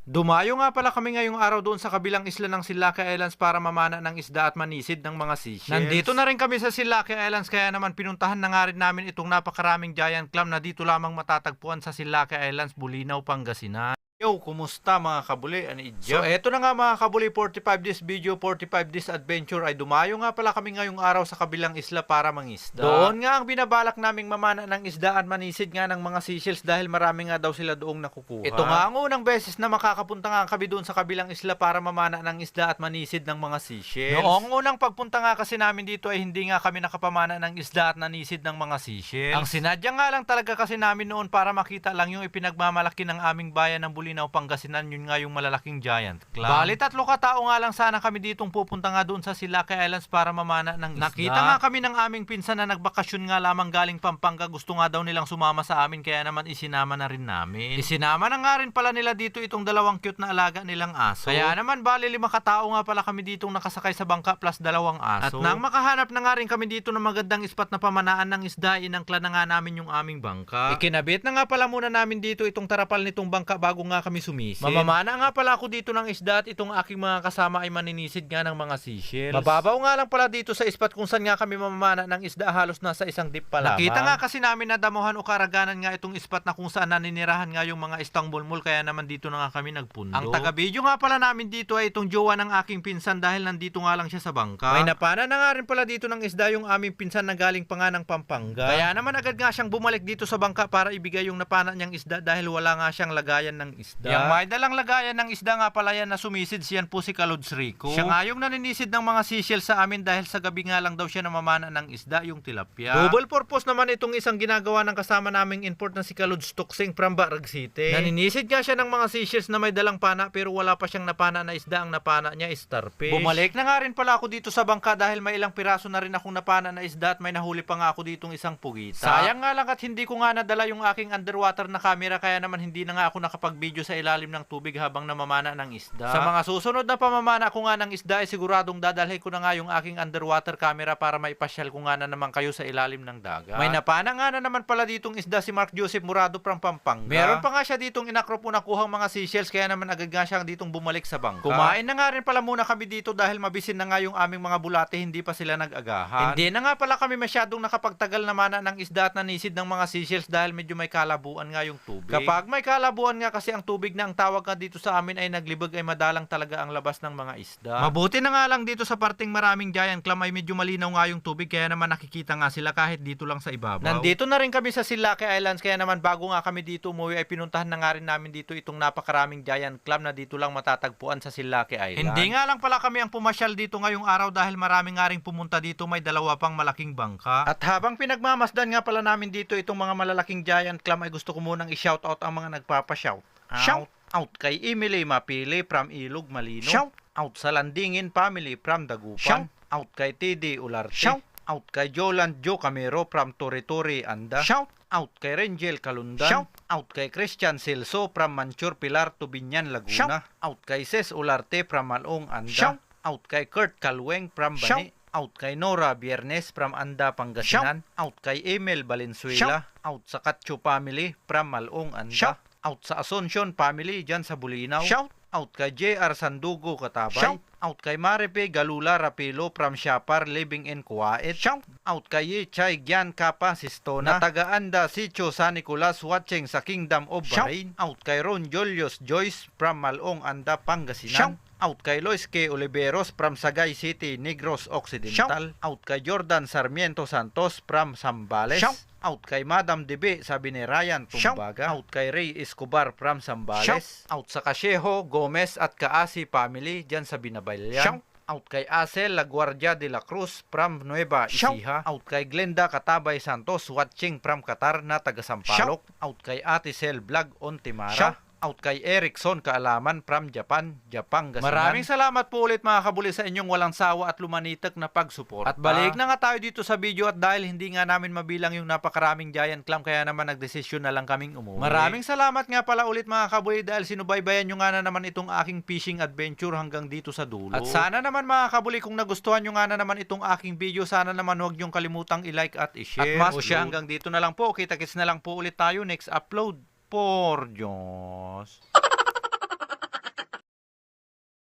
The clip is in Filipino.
Dumayo nga pala kami ngayong araw doon sa kabilang isla ng Silake Islands para mamana ng isda at manisid ng mga seashells. Nandito na rin kami sa Silake Islands kaya naman pinuntahan na nga rin namin itong napakaraming giant clam na dito lamang matatagpuan sa Silake Islands, Bulinaw, Pangasinan. Yo, kumusta mga kabuli? So eto na nga mga kabuli, 45 days video, 45 days adventure ay dumayo nga pala kami ngayong araw sa kabilang isla para mangisda. Doon nga ang binabalak naming mamana ng isda at manisid nga ng mga seashells dahil marami nga daw sila doong nakukuha. Ito nga ang unang beses na makakapunta nga kami doon sa kabilang isla para mamana ng isda at manisid ng mga seashells. Noong unang pagpunta nga kasi namin dito ay hindi nga kami nakapamana ng isda at nanisid ng mga seashells. Ang sinadya nga lang talaga kasi namin noon para makita lang yung ipinagmamalaki ng aming bayan ng Bulinaw, Pangasinan, yun nga yung malalaking giant clam. Bali, 3 katao nga lang sana kami ditong pupunta nga doon sa Silake Islands para mamana ng isda. Nakita nga kami ng aming pinsan na nagbakasyon nga lamang galing Pampanga. Gusto nga daw nilang sumama sa amin kaya naman isinama na rin namin. Isinama na nga rin pala nila dito itong 2 cute na alaga nilang aso. Kaya naman bali 5 katao nga pala kami ditong nakasakay sa bangka plus 2 aso. At nang makahanap na nga rin kami dito ng magandang spot na pamanaan ng isda, inangkla na nga namin yung aming bangka. Ikinabit na nga pala muna namin dito itong tarapal nitong bangka bago nga kami sumisid. Mamamana nga pala ako dito ng isda at itong aking mga kasama ay maninisid nga ng mga seashells. Mababaw nga lang pala dito sa spot kung saan nga kami mamamana ng isda, halos nasa 1 dip pa lamang. Nakita nga kasi namin na damuhan o karaganan nga itong spot na kung saan naninirahan nga yung mga istang bulmul kaya naman dito na nga kami nagpundo. Ang taga-video nga pala namin dito ay itong jowa ng aking pinsan dahil nandito nga lang siya sa bangka. May napana na nga rin pala dito ng isda yung aming pinsan na galing pa nga ng Pampanga. Kaya naman agad nga siyang bumalik dito sa bangka para ibigay yung napana niyang isda dahil wala nga siyang lagayan ng isda. Yung may dalang lagayan ng isda nga pala yan na sumisid, siyan po si Kalods Rico. Siya nga yung naninisid ng mga seashells sa amin dahil sa gabi nga lang daw siya namamana ng isda, yung tilapia. Double purpose naman itong isang ginagawa ng kasama naming import na si Kalods Tuksing from Barag City. Naninisid nga siya ng mga seashells na may dalang pana pero wala pa siyang napana na isda. Ang napana niya is starfish. Bumalik na nga rin pala ako dito sa bangka dahil may ilang piraso na rin akong napana na isda at may nahuli pa nga ako ditong isang pugita. Sayang nga lang at hindi ko nga nadala yung aking underwater na camera kaya naman hindi na nga ako nakapag-video sa ilalim ng tubig habang namamana ng isda. Sa mga susunod na pamamana ko nga ng isda ay siguradong dadalhin ko na nga yung aking underwater camera para maipasyal ko nga na naman kayo sa ilalim ng dagat. May napana nga na naman pala ditong isda si Mark Joseph Murado from Pampanga. Meron pa nga siya ditong inakrop na nakuhang mga seashells kaya naman agad nga siya ditong bumalik sa bangka. Kumain na nga rin pala muna kami dito dahil mabisin na nga yung aming mga bulate, hindi pa sila nag-agahan. Hindi na nga pala kami masyadong nakapagtagal na mana ng isda at nanisid ng mga seashells dahil medyo may kalabuan nga yung tubig. Kapag may kalabuan nga kasi ang tubig na ang tawag nga dito sa amin ay naglibag ay madalang talaga ang labas ng mga isda. Mabuti na nga lang dito sa parting maraming giant clam ay medyo malinaw nga yung tubig kaya naman nakikita nga sila kahit dito lang sa ibabaw. Nandito na rin kami sa Silake Islands kaya naman bago nga kami dito umuwi ay pinuntahan na nga rin namin dito itong napakaraming giant clam na dito lang matatagpuan sa Silake Islands. Hindi nga lang pala kami ang pumasyal dito ngayong araw dahil marami nga rin pumunta dito, may 2 pang malaking bangka. At habang pinagmamasdan nga pala namin dito itong mga malalaking giant clam ay gusto ko munang i-shoutout ang mga nagpapashout. Shout out kay Emily Mapili from Ilog, Malino. Shout out sa Landingin family from Dagupan. Shout out kay Tidi Ularte. Shout out kay Joland Jo Camero from Turi-Turi, Anda. Shout out kay Rangel Kalundan. Shout out kay Christian Silso from Manchur Pilar, Tubinyan, Laguna. Shout out kay Ses Ularte from Malong, Anda. Shout out kay Kurt Kalweng from Bani. Out kay Nora Biernes from Anda, Pangasinan. Out kay Emil Valenzuela. Out sa Katcho family from Malong, Anda. Out sa Asuncion family dyan sa Bulinaw. Shout out kay JR Sandugo, Katabay. Shout out kay Maripe Galula Rapilo from Siapar living in Kuwait. Shout out kay Yichay Gyan Kapa Sistona na taga-Anda Sitio San Nicolas watching sa Kingdom of Bahrain. Shout out kay Ron Julius Joyce from Malong, Anda, Pangasinan. Shout out kay Lois K. Oliveros from Sagay City, Negros Occidental. Shout out kay Jordan Sarmiento Santos from Zambales. Shout out kay Madam Debe, sabi ni Ryan Tumbaga. Shout out kay Ray Escobar from Zambales. Shout out sa Kasyeho, Gomez at Kaasi family dyan sa Binabayan. Shout out kay Asel Laguardia de la Cruz from Nueva Ecija. Out kay Glenda Katabay Santos watching from Qatar na taga Sampaloc. Out kay Ate Sel Vlog on Timara. Shout out kay Erickson Kaalaman from Japan, Pangasinan. Maraming salamat po ulit mga kabuli sa inyong walang sawa at lumanitak na pagsuporta. At balik na nga tayo dito sa video at dahil hindi nga namin mabilang yung napakaraming giant clam kaya naman nagdesisyon na lang kaming umuwi. Maraming salamat nga pala ulit mga kabuli dahil sinubaybayan nyo nga na naman itong aking fishing adventure hanggang dito sa dulo. At sana naman mga kabuli kung nagustuhan nyo nga na naman itong aking video, sana naman huwag nyong kalimutang i-like at i-share. At mas siya hanggang dito na lang po. Kita-kits na lang po ulit tayo next upload. Por Diyos.